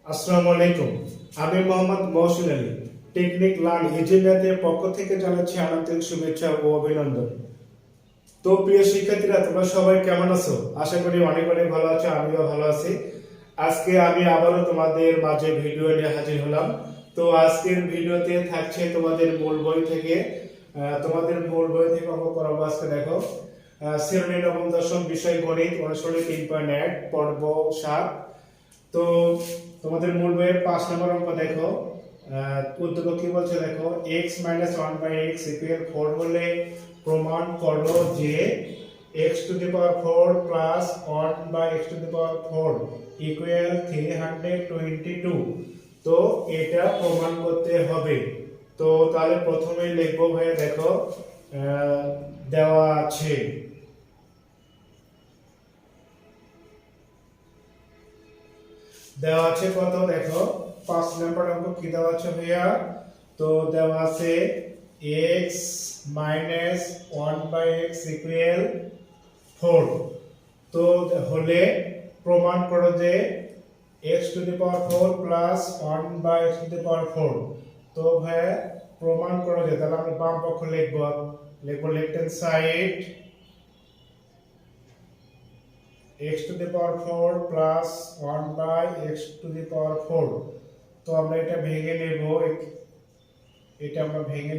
আসসালামু আলাইকুম। আমি Mohammad Mohsin Ali. Technique learn easy ম্যাথের পক্ষ থেকে জানাচ্ছি আন্তরিক শুভেচ্ছা ও অভিনন্দন। তো প্রিয় শিক্ষার্থীরা, তোমরা সবাই কেমন আছো? আশা করি অনেক অনেক ভালো আছো, আমিও ভালো আছি। আজকে আমি আবারও তোমাদের মাঝে ভিডিও নিয়ে হাজির হলাম। তো আজকের ভিডিওতে থাকছে তোমাদের মূল বই থেকে অঙ্ক করাবো। আজকে দেখো, শ্রেণী নবম দশম বিষয় গণিত অনুশীলনী 3.1 পর্ব 7। তো তোমাদের মূল বইয়ের 5 নম্বর অঙ্ক দেখো। উদ্দীপক কি বলছে দেখো, x - 1/x = 4 হলে প্রমাণ করো যে x⁴ প্লাস 1/x⁴ ইকুয়াল 322। তো এটা প্রমাণ করতে হবে। তো তাহলে প্রথমেই লিখবো ভাইয়া, দেখো দেওয়া আছে কত দেখো, 5 নম্বর অঙ্ক কি দেওয়া আছে ভাইয়া? তো দেওয়া আছে x - 1/x = 4। তো হলে প্রমাণ করো যে x⁴ প্লাস 1/x⁴। তো ভাইয়া প্রমাণ করো যে, তাহলে আমরা বাম পক্ষ লিখবো left hand side x⁴ plus 1/x⁴। তো আমরা এটা ভেঙে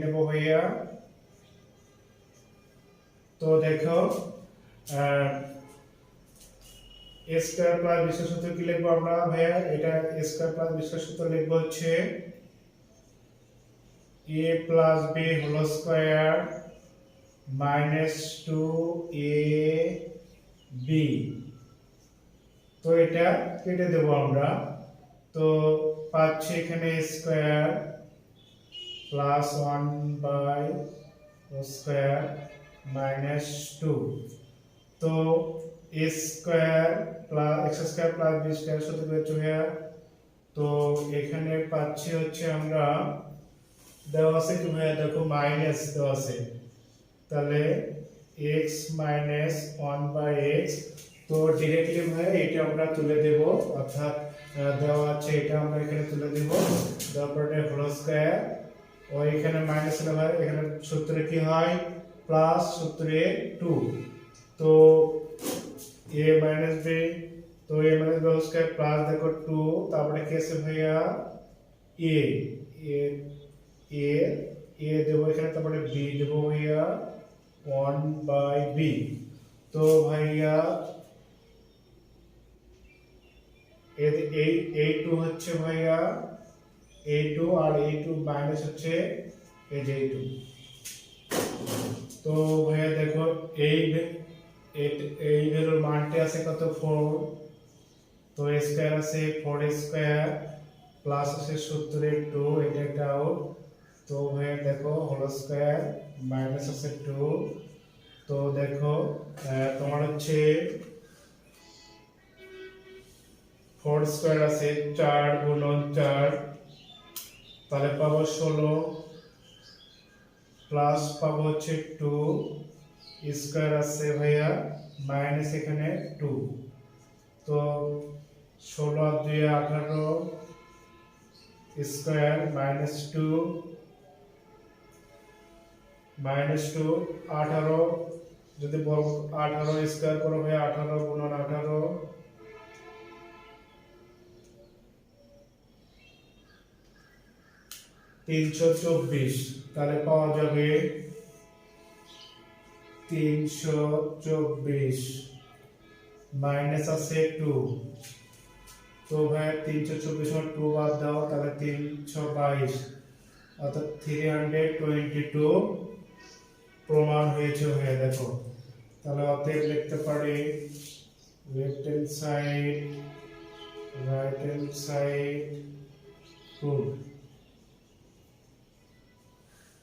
নেব, ভাইয়া। তো দেখো, a square plus b square সূত্র কি লিখবো আমরা ভাইয়া? এটা a square plus b square সূত্র লিখবো হচ্ছে a plus b whole square minus 2ab। তো এটা কেটে দেব আমরা। তো পাচ্ছি এখানে স্কয়ার প্লাস 1/স্কয়ার মাইনাস 2। তো a square plus x square plus b square সাথে করতে হয়। তো এখানে পাচ্ছি হচ্ছে আমরা, দেওয়া আছে কি ভাইয়া দেখো, মাইনাস দেওয়া আছে। তাহলে x - 1/x। তো ডিরেক্টলি ভাই এটা আমরা তুলে দেব, অর্থাৎ দেওয়া আছে এটা আমরা এখানে তুলে দেব। তারপরে হোল স্কয়ার, ও এখানে মাইনাস হলে ভাই এখানে সূত্রে কি হয়, প্লাস সূত্রে 2। তো a - b, তো a - b whole square plus দেখো 2, তারপরে কি আছে ভাইয়া a a a দেব এখানে, তারপরে b দেব ভাইয়া 1/b। তো ভাইয়া এই 2 হচ্ছে ভাইয়া a2, আর a2 মাইনাস হচ্ছে এই যে a2। তো ভাইয়া দেখো এই ভ্যালুর মানটি আছে কত, 4। তো a স্কয়ার আছে 4 স্কয়ার প্লাস আছে সূত্রে 2, এটা একটা আউট। তো ভাইয়া দেখো হোল স্কয়ার মাইনাস আছে 2। তো দেখো তোমার হচ্ছে 4 স্কয়ার আছে 4 গুণন 4, তাহলে পাবো 16, প্লাস পাবো হচ্ছে 2 স্কয়ার আছে ভাইয়া মাইনাস এখানে 2। তো 16 আর 2 18 স্কয়ার মাইনাস 2 18। যদি 18 স্কয়ার করো ভাইয়া, 18 গুণন 18 324। তাহলে পাওয়া যাবে 324 মাইনাস আছে 2। তো ভাই 324 আর 2 বাদ দাও, তাহলে 322, অর্থাৎ 322 প্রমাণ হয়েছে হয়ে দেখো। তাহলে অতএব লিখতে পারি left hand side right hand side prove.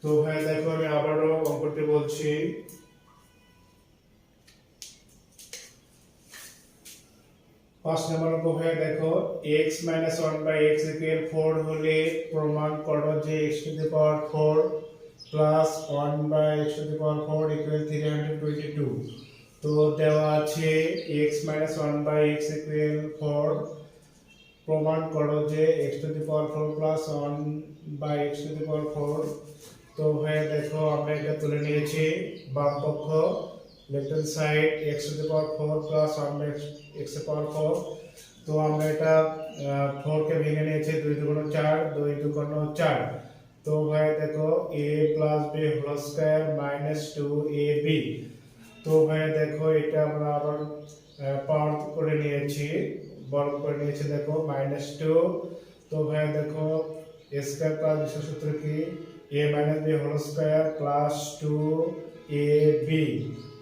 তো ভাই দেখো, আমি আবারও অঙ্কটি বলছি। পাঁচ নম্বর অঙ্ক ভাই দেখো, x - 1/x = 4 হলে প্রমাণ করো যে x⁴ প্লাস 1/x⁴ = 322। তো দেওয়া আছে x - 1/x = 4, প্রমাণ করো যে x to the power 4 plus 1 by x to the power 4। তো ভাইয়া দেখো আমরা এটা তুলে নিয়েছি বাম পক্ষ left hand side x to the power 4 plus 1 by x to the power 4। তো আমরা এটা 4 কে ভেঙে নিয়েছি 2 2 4 2 2 4। তো ভাইয়া দেখো a plus b whole square minus 2ab। তো ভাইয়া দেখো এটা আমরা আবার পাওয়ার করে নিয়েছি বর্গ করে নিয়েছি দেখো মাইনাস 2। তো ভাইয়া দেখো a স্কয়ার প্লাস b সূত্র কি a minus b whole square plus 2ab।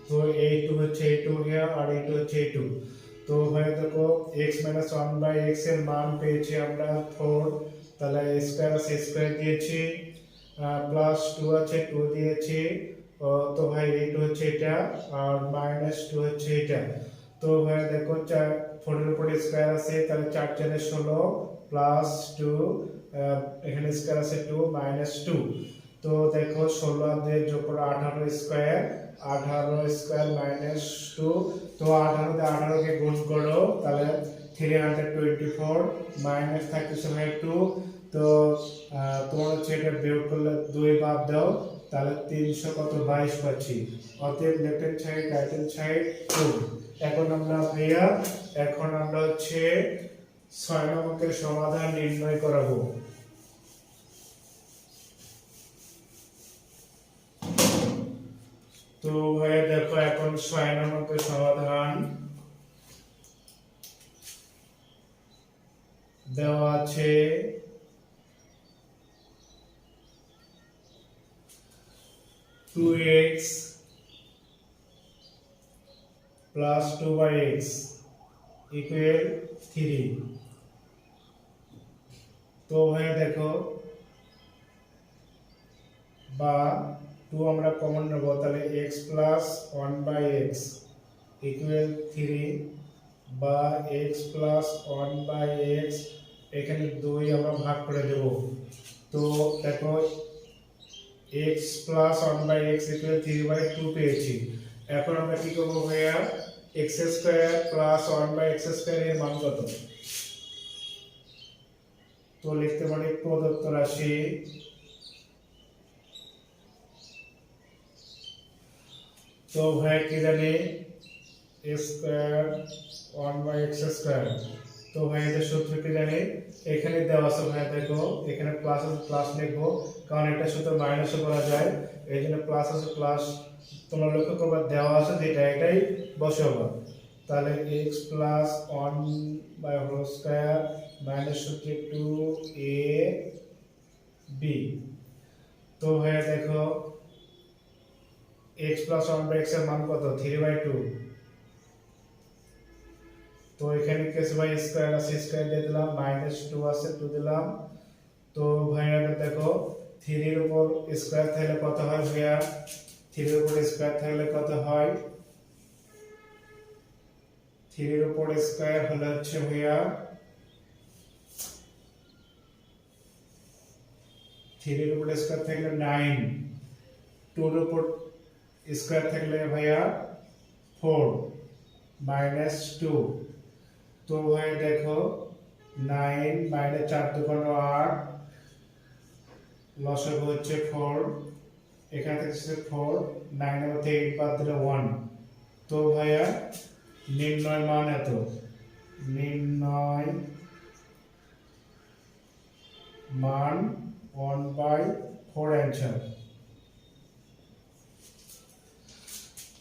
তো a2 হচ্ছে a2 here আর a2 হচ্ছে a2। তো ভাইয়া দেখো x মাইনাস 1 বাই x এর মান পেয়েছি আমরা 4। তাহলে a স্কয়ার আছে a স্কয়ার দিয়েছি প্লাস 2 আছে 2 দিয়েছি। তো ভাই a2 হচ্ছে এটা আর মাইনাস 2 হচ্ছে এটা। তো ভাই দেখো 4 এর উপরে স্কয়ার আছে তাহলে 4 4 এ 16 প্লাস 2 এখানে স্কয়ার আছে 2 মাইনাস 2। তো দেখো 16 আর 2 যোগ করে 18 স্কয়ার 18 স্কয়ার মাইনাস 2। তো 18 তে 18 কে গুণ করো তাহলে 324 মাইনাস থাকতেছে ভাই 2। তো তোমার হচ্ছে এটা বিয়োগ করলে 2 বাদ দাও তাহলে 300 কত 22 পাচ্ছি। অতএব left hand side right hand side 2। এখন আমরা হচ্ছে 6 নং অঙ্কের সমাধান নির্ণয় করাবো। তো ভাইয়া দেখো এখন 6 নং অঙ্কের সমাধান দেওয়া আছে 2x plus 2 by x equal 3। তো ভাইয়া দেখো বা 2 আমরা কমন নেব তাহলে x plus 1 by x equal 3 বা x plus 1 by x এখানে 2 আমরা ভাগ করে দেব। তো দেখো x plus 1 by x equal 3 by 2 পেয়েছি। এখন আমরা কি করব ভাইয়া x square plus 1 by x square এর মান কত? তো লিখতে পারি প্রদত্ত রাশি তো ভাইয়া কি জানি x square 1 by x square. তো ভাই এটা সূত্র কি জানি এখানে দেওয়া আছে ভাই দেখো এখানে প্লাস আছে প্লাস লিখবো কারণ এটা সূত্র মাইনাসও করা যায় এইজন্য প্লাস আছে প্লাস তোমরা লক্ষ্য করবে দেওয়া আছে যেটা এটাই বসাবো। তাহলে x plus 1 by whole square minus সূত্র 2ab। তো ভাই দেখো x প্লাস 1 বাই x এর মান কত 3 বাই 2। তো এখানে কেস বাই স্কয়ার আছে স্কয়ার দিয়ে দিলাম মাইনাস 2 আছে 2 দিলাম। তো ভাইয়া দেখো 3 এর উপর স্কয়ার থাকলে কত হয় ভাইয়া 3 এর উপর স্কয়ার থাকলে কত হয় 3 এর উপর স্কয়ার হলো হচ্ছে ভাইয়া 3 এর উপর স্কয়ার থাকলে 9 2 এর উপর স্কয়ার থাকলে ভাইয়া 4 মাইনাস 2। তো ভাই দেখো 9 মাইনাস 4 2 8 লসাগু হচ্ছে 4 এখান থেকে 4 9 এর মধ্যে 8 বাদ দিলে 1। তো ভাইয়া নির্ণয় মান এত নির্ণয় মান 1/4 অ্যানসার।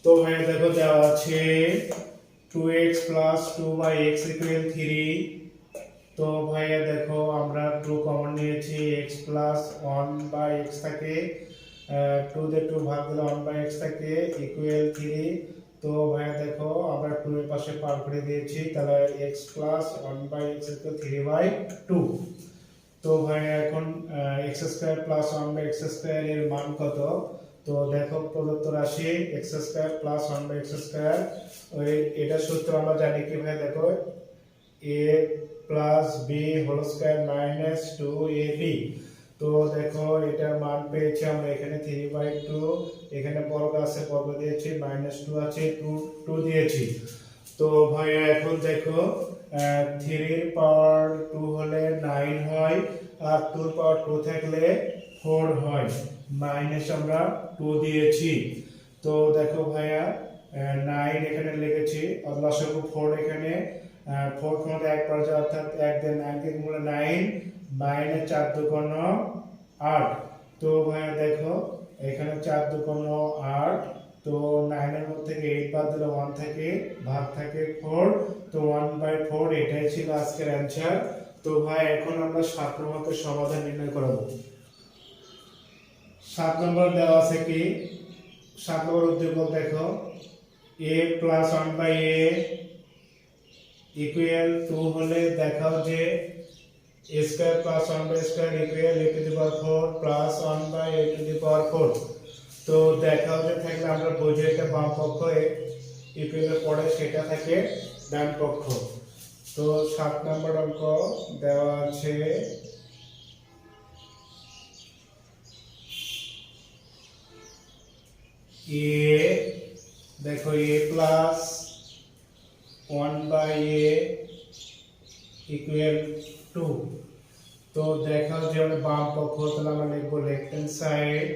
তো ভাইয়া দেখো দেওয়া আছে 2x plus 2 by x equal 3। তো ভাইয়া দেখো আমরা 2 কমন নিয়েছি x plus 1 by x থাকে 2 দিয়ে 2 ভাগ দিলে 1 by x থাকে equal 3। তো ভাইয়া দেখো আমরা 2 এর পাশে পার করে দিয়েছি তাহলে x plus 1 by x equal 3 by 2। তো ভাইয়া এখন x square plus 1 by x square এর মান কত? তো দেখো প্রদত্ত রাশি x square plus 1 by x square ওই এটা সূত্র আমরা জানি কি ভাই দেখো a plus b whole square minus 2ab। তো দেখো এটার মান পেয়েছি আমরা এখানে 3/2 এখানে বর্গ আছে বর্গ দিয়েছি মাইনাস 2 আছে 2 দিয়েছি। তো ভাইয়া এখন দেখো 3 এর পাওয়ার 2 হলে 9 হয় আর 2 এর পাওয়ার 2 থাকলে 4 হয় মাইনাস আমরা 2 দিয়েছি। তো দেখো ভাইয়া 9 এখানে লিখেছি আর লসাগু 4 এখানে 4 কোণে এক পর্যায়ে অর্থাৎ 1 দিয়ে 9 কে গুণলে 9 মাইনাস 4 দুগুণ 8। তো ভাইয়া দেখো এখানে 4 দুগুণ 8, তো 9 এর মধ্যে থেকে 8 বাদ দিলে 1 থাকে, ভাগ থাকে 4, তো 1/4 এটাই ছিল আজকের অ্যানসার। তো ভাই এখন আমরা 7 নম্বরের সমাধান নির্ণয় করব। 7 নম্বর দেওয়া আছে কি 7 নম্বর উদ্দীপক দেখো a প্লাস 1/a ইকুয়াল 2 হলে দেখাও যে a square plus 1/a square equal a to the power 4 plus 1/a to the power 4। তো দেখাও যে থাকলে আমরা বুঝি এটা বাম পক্ষ ইকুয়ালের পরে সেটা থাকে ডান পক্ষ। তো 7 নম্বর অঙ্ক দেওয়া আছে a দেখো a প্লাস 1/a ইকুয়াল 2। তো দেখাও যে আমরা বাম পক্ষ তাহলে আমরা লিখবো left hand side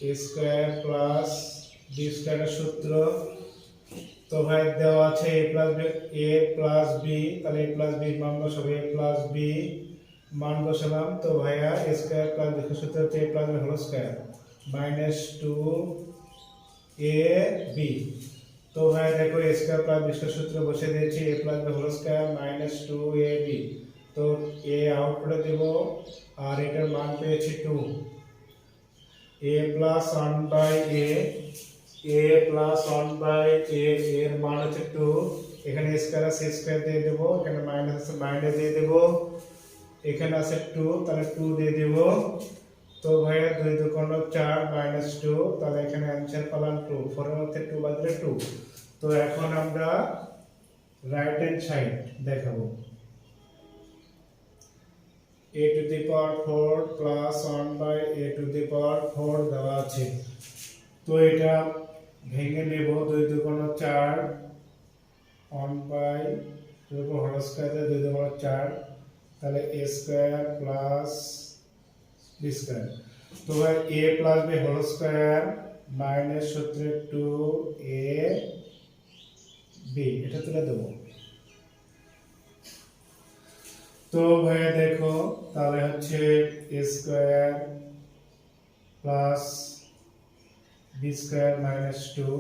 a square plus b স্কয়ারের সূত্র। তো ভাই দেওয়া আছে a প্লাস b তাহলে a প্লাস b মান বসাবো a প্লাস b মান বসালাম। তো ভাইয়া a স্কয়ার প্লাস b সূত্র হচ্ছে a plus b whole square minus 2ab। তো ভাই দেখো a স্কয়ার প্লাস b সূত্র বসে দিয়েছি a plus b whole square minus 2ab। তো a আউট করে দেব আর এটার মান পেয়েছি 2। a plus 1/a a plus 1/a এর মান হচ্ছে 2, এখানে স্কয়ার আছে স্কয়ার দিয়ে দেব, এখানে মাইনাস আছে মাইনাস দিয়ে দেব, এখানে আছে 2 তাহলে 2 দিয়ে দেব। তো ভাইয়া 2 দুগুণ 4 মাইনাস 2, তাহলে এখানে आंसर পেলাম 2, 4 এর মধ্যে 2 বাদ দিলে 2। তো এখন আমরা রাইট হ্যান্ড সাইড দেখাবো a to the power 4 plus 1/a to the power 4 দেওয়া আছে। তো এটা ভেঙে নেব 2 দুগুণ 4 1/2 হোল স্কয়ার 2 দুগুণ 4 তাহলে a square plus b square. তো ভাই a plus b whole square minus সূত্রে 2ab এটা তুলে দেব। তো ভাইয়া দেখো তাহলে হচ্ছে a square plus b square minus 2।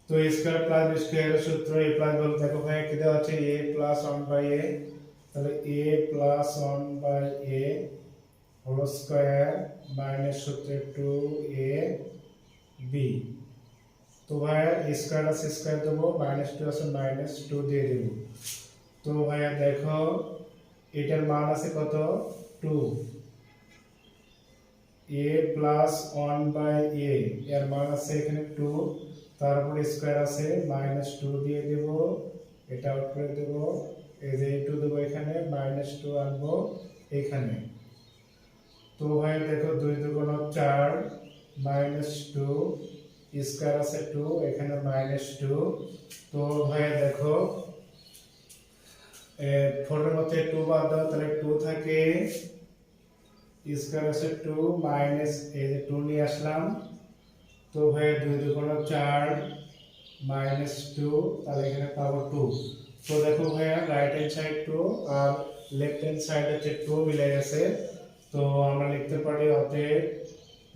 তো a স্কয়ার প্লাস b স্কয়ারের সূত্র a প্লাস বল দেখো ভাই কি দেওয়া আছে a প্লাস 1/a তাহলে a plus 1/a whole square minus সূত্রে 2ab। তো ভাইয়া a স্কয়ার আছে স্কয়ার দেব, মাইনাস 2 আছে মাইনাস 2 দিয়ে দেব। তো ভাইয়া দেখো এটার মান আছে কত 2, a প্লাস 1/a এর মান আছে এখানে 2, তারপর স্কয়ার আছে মাইনাস 2 দিয়ে দেব, এটা আউট করে দেব, এই যে 2 দেব এখানে মাইনাস 2 আনবো এখানে। তো ভাই দেখো 2 দুগুণ 4 মাইনাস 2 স্কয়ার আছে 2 এখানে মাইনাস 2। তো ভাই দেখো 4 এর মধ্যে 2 বাদ দাও তাহলে 2 থাকে, স্কয়ার আছে 2 মাইনাস এই যে 2 নিয়ে আসলাম। তো ভাই 2 দুগুণ 4 মাইনাস 2 তাহলে এখানে পাবো 2। তো দেখো ভাইয়া রাইট হ্যান্ড সাইড 2 আর লেফট হ্যান্ড সাইড হচ্ছে 2 মিলে গেছে। তো আমরা লিখতে পারি অতএব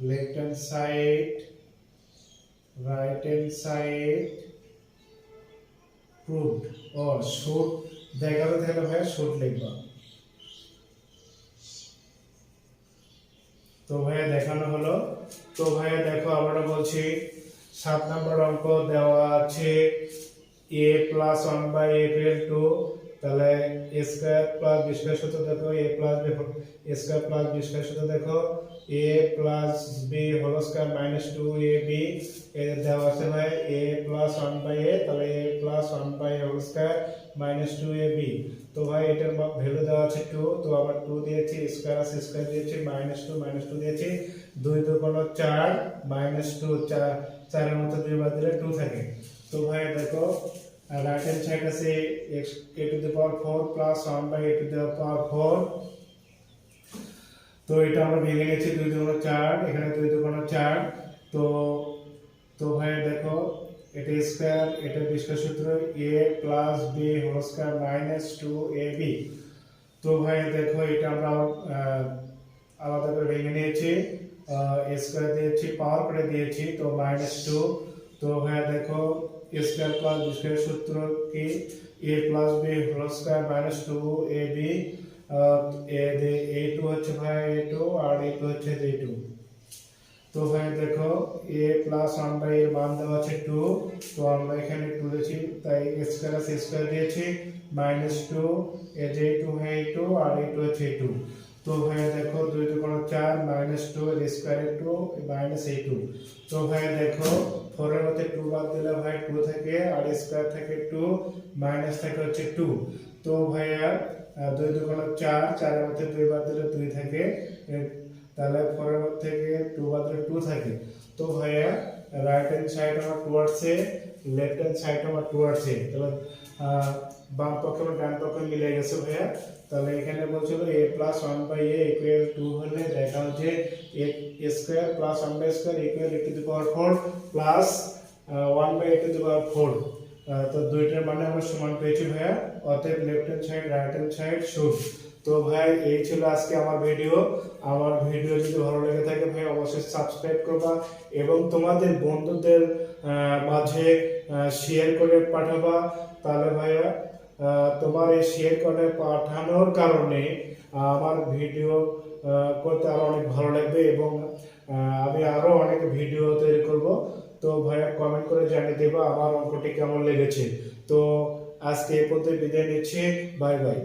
left hand side right hand side proved ও শুড দেখাতে থাকলে ভাইয়া শুড লিখবা। তো ভাইয়া দেখানো হলো। তো ভাইয়া দেখো আমরা বলছি 7 নম্বর অঙ্ক দেওয়া আছে a plus 1/a equal to তাহলে a square plus b square সূত্র দেখো a plus b square plus b square সূত্র দেখো a plus b whole square minus 2ab এর দেওয়া আছে ভাই a প্লাস 1/a তাহলে a plus 1/a whole square minus 2ab। তো ভাই এটার ভ্যালু দেওয়া আছে 2, তো আবার 2 দিয়েছি, স্কয়ার আছে স্কয়ার দিয়েছি, মাইনাস 2 দিয়েছি, 2 দুগুণ 4 মাইনাস 2 4 এর মধ্যে 2 বাদ দিলে 2 থাকে। তো ভাই দেখো রাইট হ্যান্ড সাইড আছে a to the power 4 plus 1 by a to the power 4। তো এটা আমরা ভেঙে নিয়েছি 2 2 4, এখানে 2 2 4। তো তো ভাই দেখো এটা স্কয়ার, এটা স্কয়ার সূত্র a plus b whole square minus 2ab। তো ভাই দেখো এটা আমরা আলাদা করে ভেঙে নিয়েছি, a স্কয়ার দিয়েছি পাওয়ার করে দিয়েছি তো মাইনাস 2। তো ভাই দেখো a square plus b square সূত্র কি a plus b whole square minus 2ab। a2 হচ্ছে ভাই a2 আর a2 হচ্ছে a2। তো ভাই দেখো a প্লাস 1 বাই এর মান দেওয়া আছে 2, তো আমরা এখানে 2 দিয়েছি তাই a স্কয়ার আছে স্কয়ার দিয়েছি মাইনাস 2 এ যে 2 হয় 2 আর a2 হচ্ছে 2। তো ভাই দেখো 2 2 4 মাইনাস 2 এর স্কয়ার 2 মাইনাস a2। তো ভাই দেখো 4 এর মধ্যে 2 বাদ দিলে ভাই 2 থাকে আর স্কয়ার থাকে 2 মাইনাস থাকে হচ্ছে 2। তো ভাইয়া 2 2 4, 4 এর মধ্যে 2 বাদ দিলে 2 থাকে, তাহলে 4 এর মধ্যে থেকে 2 বাদ দিলে 2 থাকে। তো ভাইয়া রাইট হ্যান্ড সাইড আমার টুয়ার্ডস এ, লেফট হ্যান্ড সাইড আমার টুয়ার্ডস এ, তাহলে বাম পক্ষ এবং ডান পক্ষ মিলে গেছে ভাইয়া। তাহলে এখানে বলছিল a plus 1 by a equal 2 হলে দেখা হচ্ছে a square plus 1 by square equal a to the power 4 plus 1 by a to the power 4। তো দুইটার মানে আমরা সমান পেয়েছি ভাইয়া, অতএব left hand side right hand side should. তো ভাই এই ছিল আজকে আমার ভিডিও। আমার ভিডিও যদি ভালো লেগে থাকে ভাই অবশ্যই সাবস্ক্রাইব করবা এবং তোমাদের বন্ধুদের মাঝে শেয়ার করে পাঠাবা। তাহলে ভাইয়া তোমার এই শেয়ার করে পাঠানোর কারণে আমার ভিডিও করতে আরো অনেক ভালো লাগবে এবং আমি আরো অনেক ভিডিও তৈরি করব। তো ভাইয়া কমেন্ট করে জানিয়ে দেবা আমার অঙ্কটি কেমন লেগেছে। তো আজকে এই পর্যন্ত বিদায় নিচ্ছি, বাই বাই।